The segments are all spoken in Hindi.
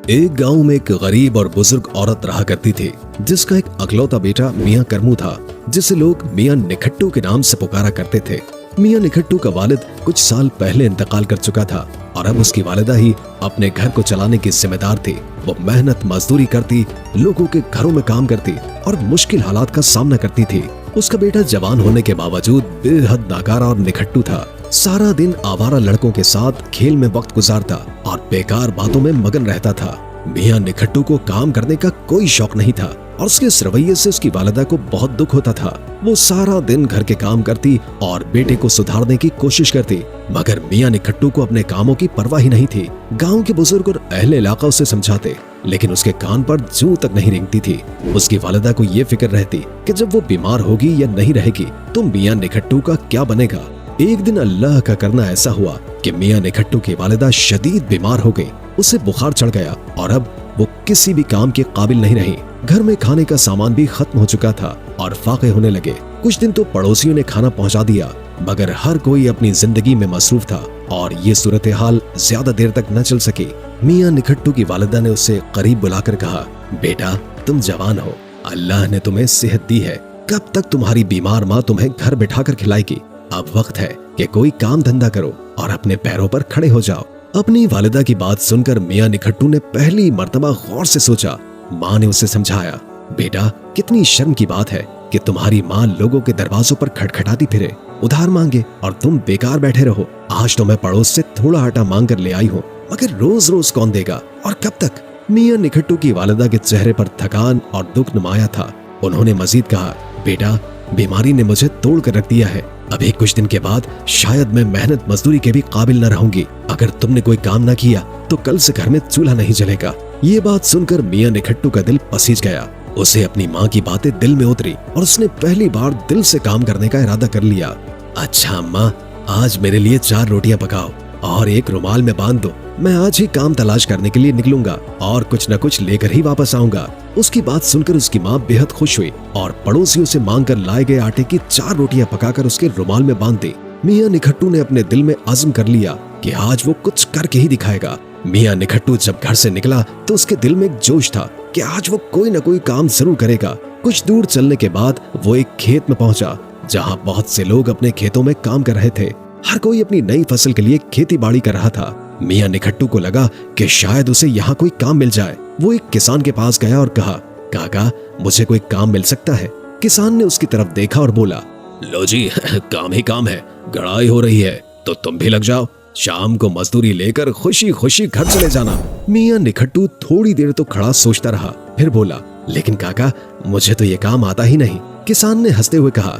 एक गांव में एक गरीब और बुजुर्ग औरत रहा करती थी, जिसका एक अकलौता बेटा मियां करमू था, जिसे लोग मियां निखट्टू के नाम से पुकारा करते थे। मियां निखट्टू का वालिद कुछ साल पहले इंतकाल कर चुका था और अब उसकी वालिदा ही अपने घर को चलाने की जिम्मेदार थी। वो मेहनत मजदूरी करती, लोगों के घरों में काम करती और मुश्किल हालात का सामना करती थी। उसका बेटा जवान होने के बावजूद बेहद नाकारा और निखट्टू था। सारा दिन आवारा लड़कों के साथ खेल में वक्त गुजारता और बेकार बातों में मगन रहता था। मियां निखट्टू को काम करने का कोई शौक नहीं था और उसके इस रवैये से उसकी वालिदा को बहुत दुख होता था। वो सारा दिन घर के काम करती और बेटे को सुधारने की कोशिश करती, मगर मियां निखट्टू को अपने कामों की परवाह ही नहीं थी। गांव के बुजुर्ग और अहले इलाका उसे समझाते, लेकिन उसके कान पर जूं तक नहीं रेंगती थी। उसकी वालिदा को ये फिक्र रहती कि जब वो बीमार होगी या नहीं रहेगी तो मियां निखट्टू का क्या बनेगा। एक दिन अल्लाह का करना ऐसा हुआ कि मियां निखट्टू की वालिदा शदीद बीमार हो गई। उसे बुखार चढ़ गया और अब वो किसी भी काम के काबिल नहीं रही। घर में खाने का सामान भी खत्म हो चुका था और फाके होने लगे। कुछ दिन तो पड़ोसियों ने खाना पहुंचा दिया, मगर हर कोई अपनी जिंदगी में मसरूफ था और ये सूरत हाल ज्यादा देर तक न चल सकी। मियां निखट्टू की वालिदा ने उसे करीब बुलाकर कहा, बेटा तुम जवान हो, अल्लाह ने तुम्हें सेहत दी है, कब तक तुम्हारी बीमार माँ तुम्हें घर बिठाकर खिलाएगी। अब वक्त है कि कोई काम धंधा करो और अपने पैरों पर खड़े हो जाओ। अपनी वालिदा की बात सुनकर मियां निखट्टू ने पहली मर्तबा गौर से सोचा। माँ ने उसे समझाया, बेटा कितनी शर्म की बात है कि तुम्हारी माँ लोगों के दरवाजों पर खटखटाती फिरे, उधार मांगे और तुम बेकार बैठे रहो। आज तो मैं पड़ोस से थोड़ा आटा मांग कर ले आई हूँ, मगर रोज रोज कौन देगा और कब तक। मियां निखट्टू की वालिदा के चेहरे पर थकान और दुख नुमाया था। उन्होंने मजीद कहा, बेटा बीमारी ने मुझे तोड़ कर रख दिया है। अभी कुछ दिन के बाद शायद मैं मेहनत मजदूरी के भी काबिल न रहूंगी। अगर तुमने कोई काम न किया तो कल से घर में चूल्हा नहीं जलेगा। ये बात सुनकर मियां निखट्टू का दिल पसीज गया। उसे अपनी माँ की बातें दिल में उतरी और उसने पहली बार दिल से काम करने का इरादा कर लिया। अच्छा अम्मा, आज मेरे लिए 4 रोटियां पकाओ और एक रुमाल में बांध दो। मैं आज ही काम तलाश करने के लिए निकलूंगा और कुछ न कुछ लेकर ही वापस आऊंगा। उसकी बात सुनकर उसकी माँ बेहद खुश हुई और पड़ोसियों से मांग कर लाए गए आटे की 4 रोटियां पकाकर उसके रुमाल में बांध दी। मियां निखट्टू ने अपने दिल में अज़्म कर लिया कि आज वो कुछ करके ही दिखाएगा। मियां निखट्टू जब घर से निकला तो उसके दिल में एक जोश था कि आज वो कोई न कोई काम जरूर करेगा। कुछ दूर चलने के बाद वो एक खेत में पहुंचा, जहां बहुत से लोग अपने खेतों में काम कर रहे थे। हर कोई अपनी नई फसल के लिए खेती बाड़ी कर रहा था। मियां निखट्टू को लगा कि शायद उसे यहाँ कोई काम मिल जाए। वो एक किसान के पास गया और कहा, काका मुझे कोई काम मिल सकता है। किसान ने उसकी तरफ देखा और बोला, लो जी काम ही काम है, गड़ाई हो रही है तो तुम भी लग जाओ। शाम को मजदूरी लेकर खुशी खुशी घर चले जाना। मियां निखट्टू थोड़ी देर तो खड़ा सोचता रहा, फिर बोला, लेकिन काका मुझे तो ये काम आता ही नहीं। किसान ने हंसते हुए कहा,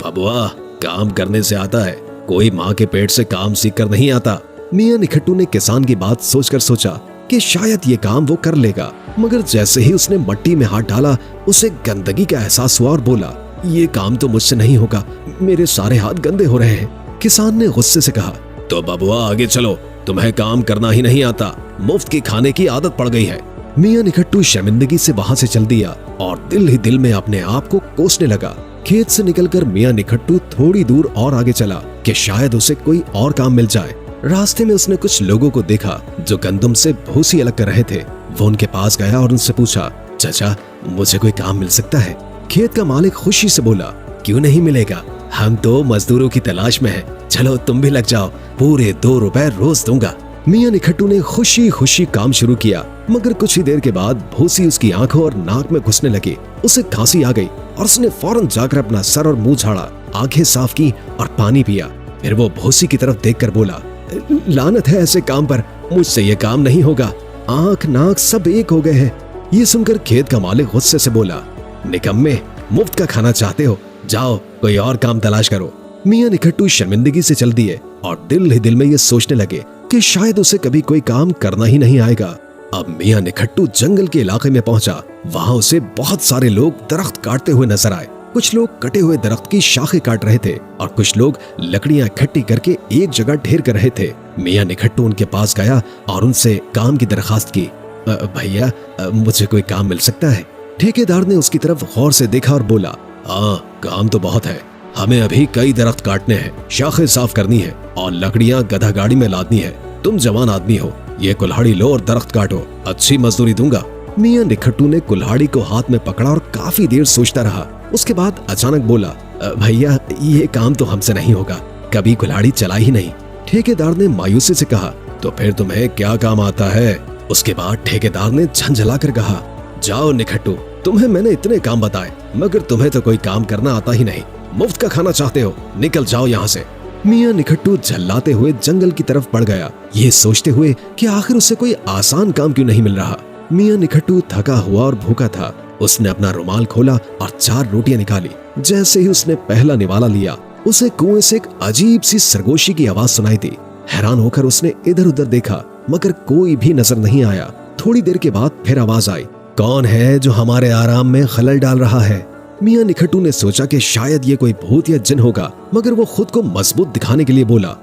बबुआ काम करने से आता है, कोई माँ के पेट से काम सीख कर नहीं आता। मियां निखट्टू ने किसान की बात सोचकर सोचा कि शायद ये काम वो कर लेगा, मगर जैसे ही उसने मट्टी में हाथ डाला उसे गंदगी का एहसास हुआ और बोला, ये काम तो मुझसे नहीं होगा, मेरे सारे हाथ गंदे हो रहे हैं। किसान ने गुस्से से कहा, तो बबुआ आगे चलो, तुम्हें काम करना ही नहीं आता, मुफ्त की खाने की आदत पड़ गई है। मियां निखट्टू शर्मिंदगी से वहां से चल दिया और दिल ही दिल में अपने आप को कोसने लगा। खेत से निकलकर मियां निखट्टू थोड़ी दूर और आगे चला कि शायद उसे कोई और काम मिल जाए। रास्ते में उसने कुछ लोगों को देखा जो गंदम से भूसी अलग कर रहे थे। वो उनके पास गया और उनसे पूछा, चाचा मुझे कोई काम मिल सकता है। खेत का मालिक खुशी से बोला, क्यों नहीं मिलेगा, हम तो मजदूरों की तलाश में हैं, चलो तुम भी लग जाओ, पूरे 2 रुपए रोज दूंगा। मियां निखट्टू ने खुशी खुशी काम शुरू किया, मगर कुछ ही देर के बाद भूसी उसकी आंखों और नाक में घुसने लगी। उसे खांसी आ गई और उसने फौरन जाकर अपना सर और मुंह झाड़ा, आंखें साफ की और पानी पिया। फिर वो भूसी की तरफ देखकर बोला, लानत है ऐसे काम पर, मुझसे ये काम नहीं होगा, आंख नाक सब एक हो गए हैं। ये सुनकर खेत का मालिक गुस्से से बोला, निकम्मे मुफ्त का खाना चाहते हो, जाओ कोई और काम तलाश करो। मियां निखट्टू शर्मिंदगी से चल दिए और दिल ही दिल में ये सोचने लगे कि शायद उसे कभी कोई काम करना ही नहीं आएगा। अब मियां निखट्टू जंगल के इलाके में पहुंचा। वहां उसे बहुत सारे लोग दरख्त काटते हुए नजर आए। कुछ लोग कटे हुए दरख्त की शाखें काट रहे थे और कुछ लोग लकड़ियां इकट्ठी करके एक जगह ढेर कर रहे थे। मियां निखट्टू उनके पास गया और उनसे काम की दरखास्त की। भैया मुझे कोई काम मिल सकता है। ठेकेदार ने उसकी तरफ गौर से देखा और बोला, हाँ काम तो बहुत है, हमें अभी कई दरख्त काटने हैं, शाखें साफ करनी है और लकड़ियां गधा गाड़ी में लादनी है। तुम जवान आदमी हो, ये कुल्हाड़ी लो और दरख्त काटो, अच्छी मजदूरी दूंगा। मियां निखट्टू ने कुल्हाड़ी को हाथ में पकड़ा और काफी देर सोचता रहा। उसके बाद अचानक बोला, भैया ये काम तो हमसे नहीं होगा, कभी कुल्हाड़ी चला ही नहीं। ठेकेदार ने मायूसी से कहा, तो फिर तुम्हें क्या काम आता है? उसके बाद ठेकेदार ने झंझलाकर कहा, जाओ निखट्टू, तुम्हें मैंने इतने काम बताए मगर तुम्हें तो कोई काम करना आता ही नहीं, मुफ्त का खाना चाहते हो, निकल जाओ यहाँ से। मियां निखट्टू झल्लाते हुए जंगल की तरफ बढ़ गया, ये सोचते हुए कि आखिर उसे कोई आसान काम क्यों नहीं मिल रहा। मियां निखट्टू थका हुआ और भूखा था। उसने अपना रुमाल खोला और 4 रोटियां निकाली। जैसे ही उसने पहला निवाला लिया, उसे कुएं से एक अजीब सी सरगोशी की आवाज सुनाई दी। हैरान होकर उसने इधर उधर देखा मगर कोई भी नजर नहीं आया। थोड़ी देर के बाद फिर आवाज आई, कौन है जो हमारे आराम में खलल डाल रहा है? मियां निखट्टू ने सोचा कि शायद ये कोई भूत या जिन होगा, मगर वो खुद को मजबूत दिखाने के लिए बोला,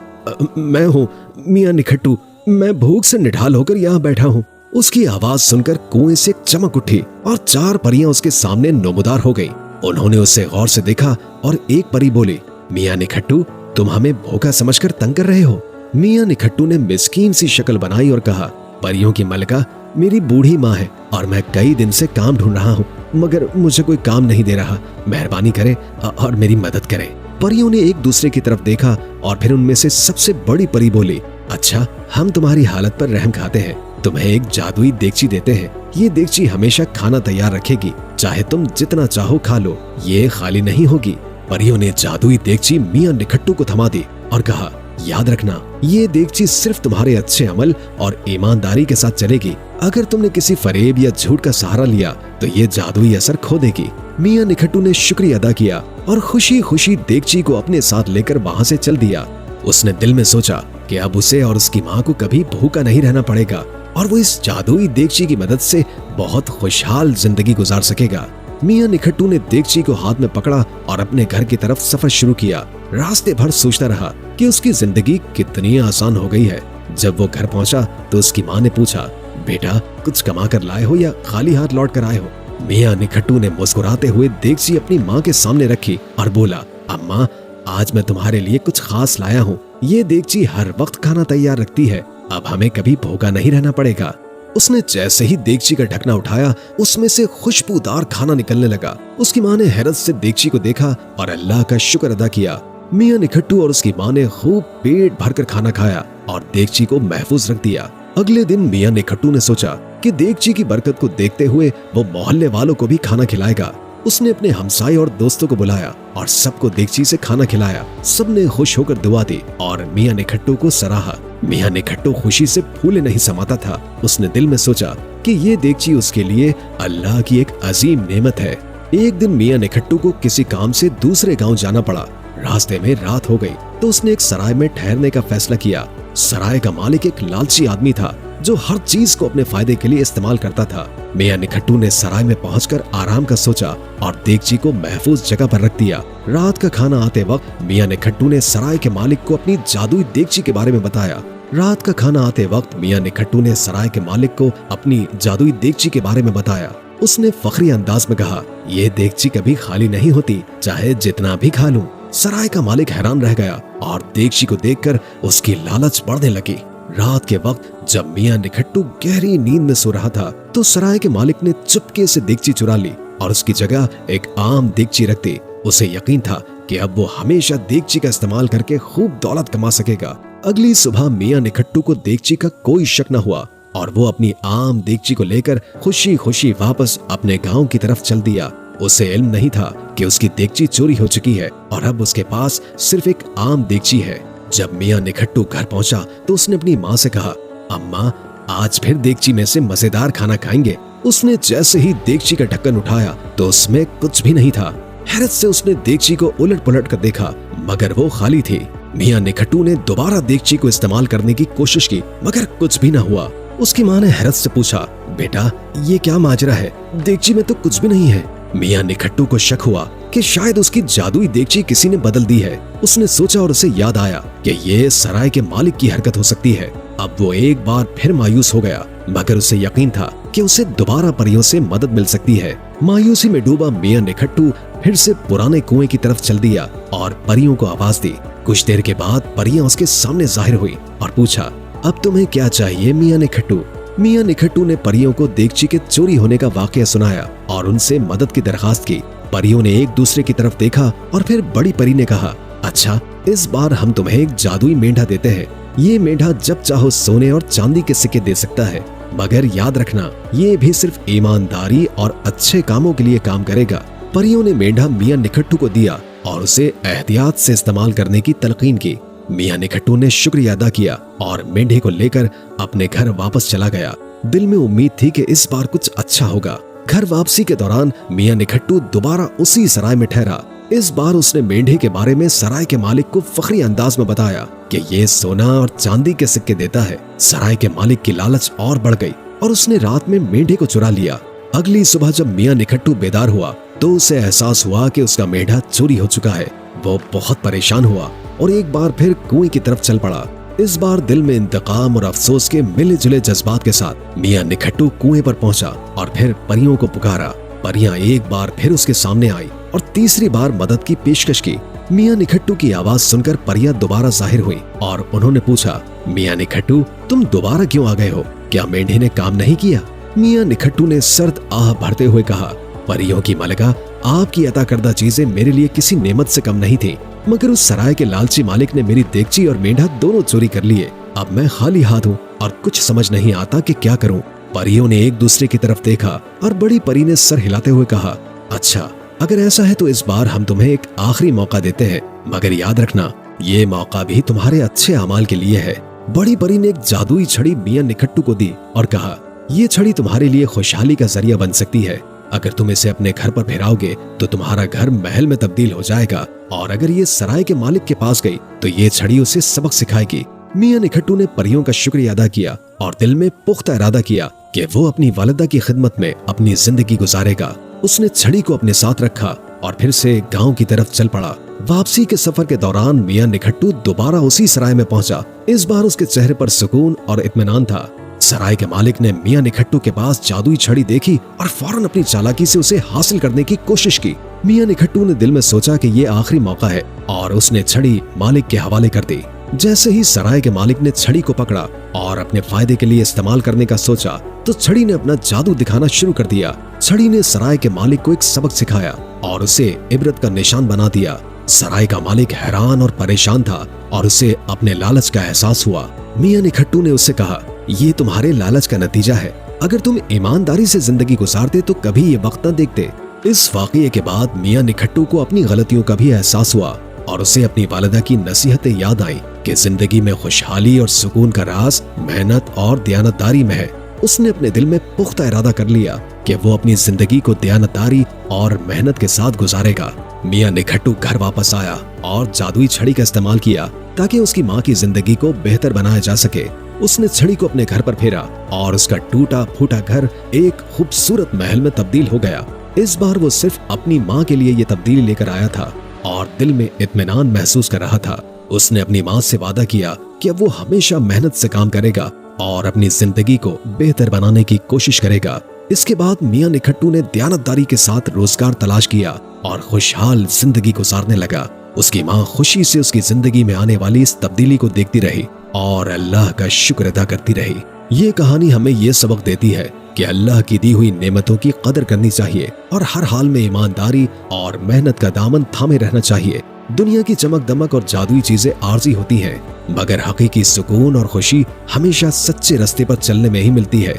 मैं हूँ मियां निखट्टू, मैं भूख से निढाल होकर यहाँ बैठा हूँ। उसकी आवाज सुनकर कुएं से एक चमक उठी और 4 परियां उसके सामने नमूदार हो गईं। उन्होंने उसे गौर से देखा और एक परी बोली, मियां निखट्टू, तुम हमें भूखा समझकर तंग कर रहे हो? मियां निखट्टू ने मिस्कीन सी शक्ल बनाई और कहा, परियों की मलका मेरी बूढ़ी माँ है और मैं कई दिन से काम ढूंढ रहा हूँ, मगर मुझे कोई काम नहीं दे रहा, मेहरबानी करे और मेरी मदद करे। परियों ने एक दूसरे की तरफ देखा और फिर उनमें से सबसे बड़ी परी बोली, अच्छा, हम तुम्हारी हालत पर रहम खाते हैं, तुम्हें एक जादुई देगची देते हैं। ये देगची हमेशा खाना तैयार रखेगी, चाहे तुम जितना चाहो खा लो, ये खाली नहीं होगी। परियों ने जादुई देगची मियां निखट्टू को थमा दी और कहा, याद रखना, ये देगची सिर्फ तुम्हारे अच्छे अमल और ईमानदारी के साथ चलेगी। अगर तुमने किसी फरेब या झूठ का सहारा लिया तो ये जादुई असर खो देगी। मियां निखट्टू ने शुक्रिया अदा किया और खुशी खुशी देगची को अपने साथ लेकर वहाँ से चल दिया। उसने दिल में सोचा कि अब उसे और उसकी माँ को कभी भूखा नहीं रहना पड़ेगा और वो इस जादुई देगची की मदद से बहुत खुशहाल जिंदगी गुजार सकेगा। मियां निखट्टू ने देगची को हाथ में पकड़ा और अपने घर की तरफ सफर शुरू किया। रास्ते भर सोचता रहा कि उसकी जिंदगी कितनी आसान हो गई है। जब वो घर पहुंचा तो उसकी माँ ने पूछा, बेटा कुछ कमा कर लाए हो या खाली हाथ लौट कर आए हो? मियां निखट्टू ने मुस्कुराते हुए देगची अपनी माँ के सामने रखी और बोला, अम्मा, आज मैं तुम्हारे लिए कुछ खास लाया हूँ। ये देगची हर वक्त खाना तैयार रखती है, अब हमें कभी भूखा नहीं रहना पड़ेगा। उसने जैसे ही देगची का ढकना उठाया, उसमें से खुशबूदार खाना निकलने लगा। उसकी माँ ने हैरत से देगची को देखा और अल्लाह का शुक्र अदा किया। मियां निखट्टू और उसकी माँ ने खूब पेट भरकर खाना खाया और देगची को महफूज रख दिया। अगले दिन मियां निखट्टू ने सोचा कि देगची की बरकत को देखते हुए वो मोहल्ले वालों को भी खाना खिलाएगा। उसने अपने हमसाए और दोस्तों को बुलाया और सबको देगची से खाना खिलाया। सबने खुश होकर दुआ दी और मियां निखट्टू को सराहा। मियां निखट्टू खुशी से फूले नहीं समाता था। उसने दिल में सोचा कि ये देगची उसके लिए अल्लाह की एक अजीम नेमत है। एक दिन मियां निखट्टू को किसी काम से दूसरे गांव जाना पड़ा। रास्ते में रात हो गई तो उसने एक सराय में ठहरने का फैसला किया। सराय का मालिक एक लालची आदमी था जो हर चीज को अपने फायदे के लिए इस्तेमाल करता था। मियां निखट्टू ने सराय में पहुंचकर आराम का सोचा और देगची को महफूज जगह पर रख दिया। रात का खाना आते वक्त मियां निखट्टू ने सराय के मालिक को अपनी जादुई देगची के बारे में बताया। रात का खाना आते वक्त मियां निखट्टू ने सराय के मालिक को अपनी जादुई देगची के बारे में बताया। उसने फखरी अंदाज में कहा, ये देगची कभी खाली नहीं होती, चाहे जितना भी खा लूं। सराय का मालिक हैरान रह गया और देगची को देखकर उसकी लालच बढ़ने लगी। रात के वक्त जब मियां निखट्टू गहरी नींद में सो रहा था तो सराय के मालिक ने चुपके से देगची चुरा ली और उसकी जगह एक आम देगची रख दी। उसे यकीन था कि अब वो हमेशा देगची का इस्तेमाल करके खूब दौलत कमा सकेगा। अगली सुबह मियां निखट्टू को देगची का कोई शक न हुआ और वो अपनी आम देगची को लेकर खुशी खुशी वापस अपने गांव की तरफ चल दिया। उसे इल्म नहीं था कि उसकी देगची चोरी हो चुकी है और अब उसके पास सिर्फ एक आम देगची है। जब मियां निखट्टू घर पहुंचा तो उसने अपनी माँ से कहा, अम्मा, आज फिर देगची में से मजेदार खाना खाएंगे। उसने जैसे ही देगची का ढक्कन उठाया तो उसमें कुछ भी नहीं था। हैरत से उसने देगची को उलट पुलट कर देखा मगर वो खाली थी। मियां निखट्टू ने दोबारा देगची को इस्तेमाल करने की कोशिश की मगर कुछ भी न हुआ। उसकी माँ ने हैरत से पूछा, बेटा ये क्या माजरा है, देगची में तो कुछ भी नहीं है। मियां निखट्टू को शक हुआ कि शायद उसकी जादुई देगची किसी ने बदल दी है। उसने सोचा और उसे याद आया कि ये सराय के मालिक की हरकत हो सकती है। अब वो एक बार फिर मायूस हो गया मगर उसे यकीन था कि उसे दोबारा परियों से मदद मिल सकती है। मायूसी में डूबा मियां निखट्टू फिर से पुराने कुएं की तरफ चल दिया और परियों को आवाज दी। कुछ देर के बाद परियां उसके सामने जाहिर हुई और पूछा, अब तुम्हें क्या चाहिए मियां निखट्टू? मियां निखट्टू ने परियों को देगची के चोरी होने का वाकया सुनाया और उनसे मदद की दरखास्त की। परियों ने एक दूसरे की तरफ देखा और फिर बड़ी परी ने कहा, अच्छा, इस बार हम तुम्हें एक जादुई मेंढा देते हैं। ये मेंढा जब चाहो सोने और चांदी के सिक्के दे सकता है, मगर याद रखना ये भी सिर्फ ईमानदारी और अच्छे कामों के लिए काम करेगा। परियों ने मेंढा मियां निखट्टू को दिया और उसे एहतियात से इस्तेमाल करने की तलकीन की। मियां निखट्टू ने शुक्रिया अदा किया और मेंढे को लेकर अपने घर वापस चला गया। दिल में उम्मीद थी कि इस बार कुछ अच्छा होगा। घर वापसी के दौरान मियां निखट्टू दोबारा उसी सराय में ठहरा। इस बार उसने मेंढे के बारे में सराय के मालिक को फखरी अंदाज में बताया कि ये सोना और चांदी के सिक्के देता है। सराय के मालिक की लालच और बढ़ गई और उसने रात में मेंढे को चुरा लिया। अगली सुबह जब मियां निखट्टू बेदार हुआ तो उसे एहसास हुआ कि उसका मेंढा चोरी हो चुका है। वो बहुत परेशान हुआ और एक बार फिर कुएं की तरफ चल पड़ा। इस बार दिल में इंतकाम और अफसोस के मिले जुले जज्बात के साथ मियां निखट्टू कुएं पर पहुंचा और फिर परियों को पुकारा। परियां एक बार फिर उसके सामने आई और तीसरी बार मदद की पेशकश की। मियां निखट्टू की आवाज सुनकर परियां दोबारा जाहिर हुई और उन्होंने पूछा, मियां निखट्टू, तुम दोबारा क्यों आ गए हो? क्या मेंढे ने काम नहीं किया? मियां निखट्टू ने सर्द आह भरते हुए कहा, परियों की मलिका, आपकी अता करदा चीजें मेरे लिए किसी नेमत से कम नहीं थी, मगर उस सराय के लालची मालिक ने मेरी देगची और मेंढा दोनों चोरी कर लिए। अब मैं खाली हाथ हूँ और कुछ समझ नहीं आता कि क्या करूँ। परियों ने एक दूसरे की तरफ देखा और बड़ी परी ने सर हिलाते हुए कहा, अच्छा, अगर ऐसा है तो इस बार हम तुम्हें एक आखिरी मौका देते हैं, मगर याद रखना ये मौका भी तुम्हारे अच्छे अमाल के लिए है। बड़ी परी ने एक जादुई छड़ी मियां निखट्टू को दी और कहा, ये छड़ी तुम्हारे लिए खुशहाली का जरिया बन सकती है। अगर तुम इसे अपने घर पर फहराओगे तो तुम्हारा घर महल में तब्दील हो जाएगा, और अगर ये सराय के मालिक के पास गई तो ये छड़ी उसे सबक सिखाएगी। मियां निखट्टू ने परियों का शुक्रिया अदा किया और दिल में पुख्ता इरादा किया कि वो अपनी वालिदा की खिदमत में अपनी जिंदगी गुजारेगा। उसने छड़ी को अपने साथ रखा और फिर से गांव की तरफ चल पड़ा। वापसी के सफर के दौरान मियां निखट्टू दोबारा उसी सराय में पहुंचा। इस बार उसके चेहरे पर सुकून और इत्मीनान था। सराय के मालिक ने मियां निखट्टू के पास जादुई छड़ी देखी और फौरन अपनी चालाकी से उसे हासिल करने की कोशिश की। मियां निखट्टू ने दिल में सोचा कि ये आखिरी मौका है और उसने छड़ी मालिक के हवाले कर दी। जैसे ही सराय के मालिक ने छड़ी को पकड़ा और अपने फायदे के लिए इस्तेमाल करने का सोचा तो छड़ी ने अपना जादू दिखाना शुरू कर दिया। छड़ी ने सराय के मालिक को एक सबक सिखाया और उसे इबरत का निशान बना दिया। सराय का मालिक हैरान और परेशान था और उसे अपने लालच का एहसास हुआ। मियां निखट्टू ने उससे कहा, ये तुम्हारे लालच का नतीजा है। अगर तुम ईमानदारी से जिंदगी गुजारते तो कभी ये वक्त न देखते। इस वाकये के बाद मियां निखट्टू को अपनी गलतियों का भी एहसास हुआ और उसे अपनी वालिदा की नसीहतें याद आई कि जिंदगी में खुशहाली और सुकून का राज मेहनत और दयानतदारी में है। उसने अपने दिल में पुख्ता इरादा कर लिया कि वो अपनी जिंदगी को दयानतदारी और मेहनत के साथ गुजारेगा। मियां निखट्टू घर वापस आया और जादुई छड़ी का इस्तेमाल किया ताकि उसकी माँ की जिंदगी को बेहतर बनाया जा सके। उसने छड़ी को अपने घर पर फेरा और उसका टूटा फूटा घर एक खूबसूरत महल में तब्दील हो गया। इस बार वो सिर्फ अपनी माँ के लिए ये तब्दीली लेकर आया था और दिल में इत्मीनान महसूस कर रहा था। उसने अपनी माँ से वादा किया कि अब वो हमेशा मेहनत से काम करेगा और अपनी जिंदगी को बेहतर बनाने की कोशिश करेगा। इसके बाद मियां निखट्टू ने दयानतदारी के साथ रोजगार तलाश किया और खुशहाल जिंदगी गुजारने लगा। उसकी माँ खुशी से उसकी जिंदगी में आने वाली इस तब्दीली को देखती रही और अल्लाह का शुक्र अदा करती रही। ये कहानी हमें ये सबक देती है कि अल्लाह की दी हुई नेमतों की कदर करनी चाहिए और हर हाल में ईमानदारी और मेहनत का दामन थामे रहना चाहिए। दुनिया की चमक दमक और जादुई चीजें आर्जी होती हैं, मगर हकीकी सुकून और खुशी हमेशा सच्चे रास्ते पर चलने में ही मिलती है।